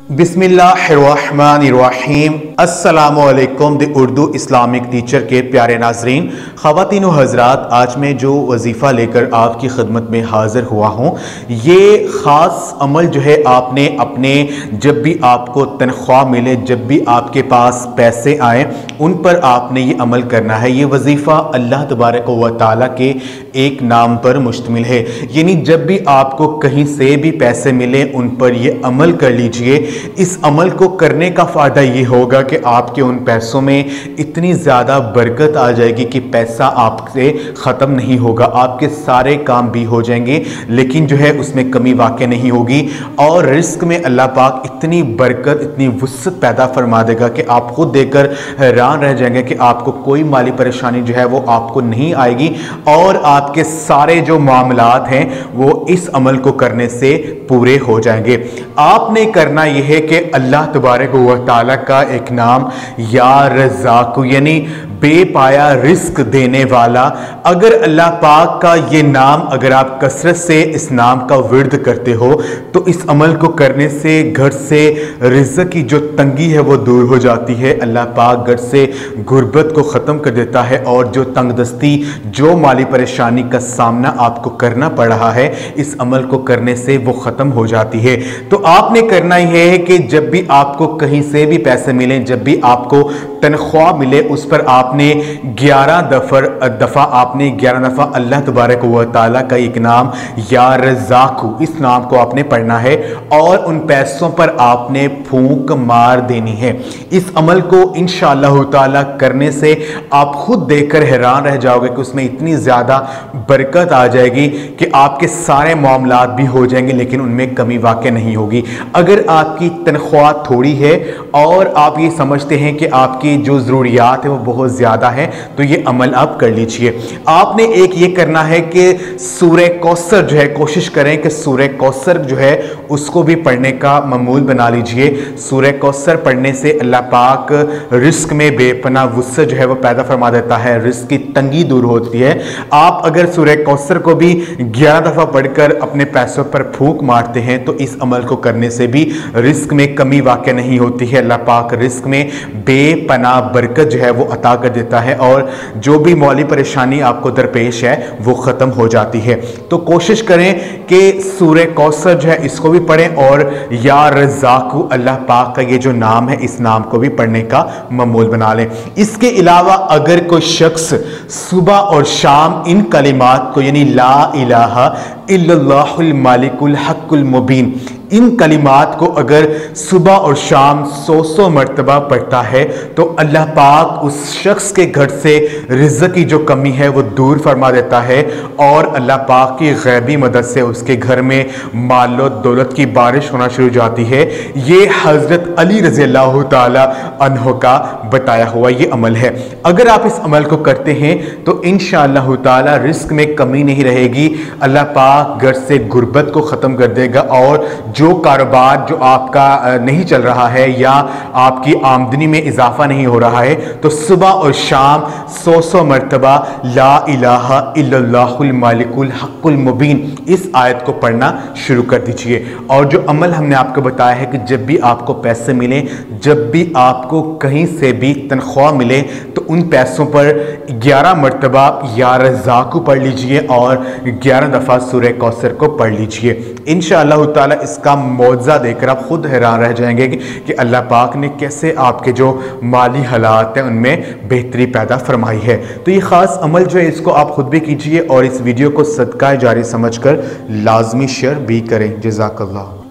बिस्मिल्लाहिर्रहमानिर्रहीम। अस्सलामु अलैकुम द उर्दू इस्लामिक टीचर के प्यारे नाजरीन, ख़वातीन व हज़रात, आज मैं जो वजीफ़ा लेकर आपकी खिदमत में हाज़िर हुआ हूँ, ये ख़ास अमल जो है आपने अपने जब भी आपको तनख्वाह मिले, जब भी आपके पास पैसे आए, उन पर आपने ये अमल करना है। ये वजीफ़ा अल्लाह तबारक व तआला के एक नाम पर मुश्तमिल है, यानी जब भी आपको कहीं से भी पैसे मिले उन पर ये अमल कर लीजिए। इस अमल को करने का फ़ायदा ये होगा कि आपके उन पैसों में इतनी ज़्यादा बरकत आ जाएगी कि पैसा आपसे ख़त्म नहीं होगा, आपके सारे काम भी हो जाएंगे, लेकिन जो है उसमें कमी वाक़ई नहीं होगी। और रिस्क में अल्लाह पाक इतनी बरकत, इतनी वुसअत पैदा फरमा देगा कि आप खुद देखकर हैरान रह जाएंगे कि आपको कोई माली परेशानी जो है वो आपको नहीं आएगी, और आपके सारे जो मामलात हैं वो इस अमल को करने से पूरे हो जाएंगे। आपने करना यह है कि अल्लाह तबारक व तआला का एक नाम या रज़्ज़ाक़, यानी बेपाया रिस्क देने वाला, अगर अल्लाह पाक का ये नाम अगर आप कसरत से इस नाम का विर्द करते हो तो इस अमल को करने से घर से रिज़्क़ की जो तंगी है वो दूर हो जाती है। अल्लाह पाक घर से गुर्बत को ख़त्म कर देता है, और जो तंगदस्ती, जो माली परेशानी का सामना आपको करना पड़ रहा है, इस अमल को करने से वो ख़त्म हो जाती है। तो आपने करना यह है कि जब भी आपको कहीं से भी पैसे मिलें, जब भी आपको तनख्वाह मिले, उस पर आपने 11 दफ़ा अल्लाह तबारक व तआला का एक नाम या रज़्ज़ाक़, इस नाम को आपने पढ़ना है, और उन पैसों पर आपने फूंक मार देनी है। इस अमल को इंशाअल्लाह ताला करने से आप खुद देखकर हैरान रह जाओगे कि उसमें इतनी ज़्यादा बरकत आ जाएगी कि आपके सारे मामलात भी हो जाएंगे, लेकिन उनमें कमी वाक़ई नहीं होगी। अगर आपकी तनख्वाह थोड़ी है और आप ये समझते हैं कि आपकी जो ज़रूरियात है वो बहुत ज़्यादा है, तो ये अमल आप कर लीजिए। आपने एक ये करना है कि सूरह कौसर जो है, कोशिश करें कि सूरह कौसर जो है उसको भी पढ़ने का मामूल बना लीजिए। सूरह कौसर पढ़ने से अल्लाह पाक रिस्क में बेपनाह वुसअत जो है वो पैदा फरमा देता है, रिस्क की तंगी दूर होती है। आप अगर सूरह कौसर को भी 11 दफ़ा पढ़कर अपने पैसों पर फूंक मारते हैं तो इस अमल को करने से भी रिस्क में कमी वाक़ई नहीं होती है। अल्लाह पाक रिस्क में बेपनाह बरकत जो है वो अता कर देता है, और जो भी मौली परेशानी आपको दरपेश है वो ख़त्म हो जाती है। तो कोशिश करें कि सूरह कौसर जो है इसको भी पढ़ें, और या रज़्ज़ाक़ अल्लाह पाक का ये जो नाम है, इस नाम को भी पढ़ने का मामूल बना लें। इसके अलावा अगर कोई शख्स सुबह और शाम इन कलिमात को, यानी ला इलाहा इल्लल्लाहुल मालिकुल हक़्क़ुल मुबीन, इन कलिमात को अगर सुबह और शाम 100 मरतबा पढ़ता है तो अल्लाह पाक उस शख्स के घर से रिज़्क़ की जो कमी है वो दूर फरमा देता है, और अल्लाह पाक की गैबी मदद से उसके घर में मालो दौलत की बारिश होना शुरू हो जाती है। ये हज़रत अली रज़ी अल्लाह ताला अन्हो का बताया हुआ ये अमल है। अगर आप इस अमल को करते हैं तो इंशाअल्लाह ताला रिस्क में कमी नहीं रहेगी। अल्लाह पाक घर से गुर्बत को ख़त्म कर देगा, और जो कारोबार जो आपका नहीं चल रहा है या आपकी आमदनी में इजाफा नहीं हो रहा है, तो सुबह और शाम 100 मरतबा ला इलाहा इल्लल्लाहुल मालिकुल हक़्क़ुल मुबीन इस आयत को पढ़ना शुरू कर दीजिए। और जो अमल हमने आपको बताया है कि जब भी आपको पैसे मिले, जब भी आपको कहीं से भी तनख्वाह मिले, तो उन पैसों पर 11 मरतबा या रज़्ज़ाक़ पढ़ लीजिए और 11 दफ़ा सूरह कौसर को पढ़ लीजिए। इंशाअल्लाह ताला इसका मौज़ा देखकर आप खुद हैरान रह जाएंगे कि अल्लाह पाक ने कैसे आपके जो माली हालात हैं उनमें बेहतरी पैदा फरमाई है। तो ये ख़ास अमल जो है इसको आप खुद भी कीजिए, और इस वीडियो को सदका जारी समझकर लाजमी शेयर भी करें। जज़ाकल्लाह।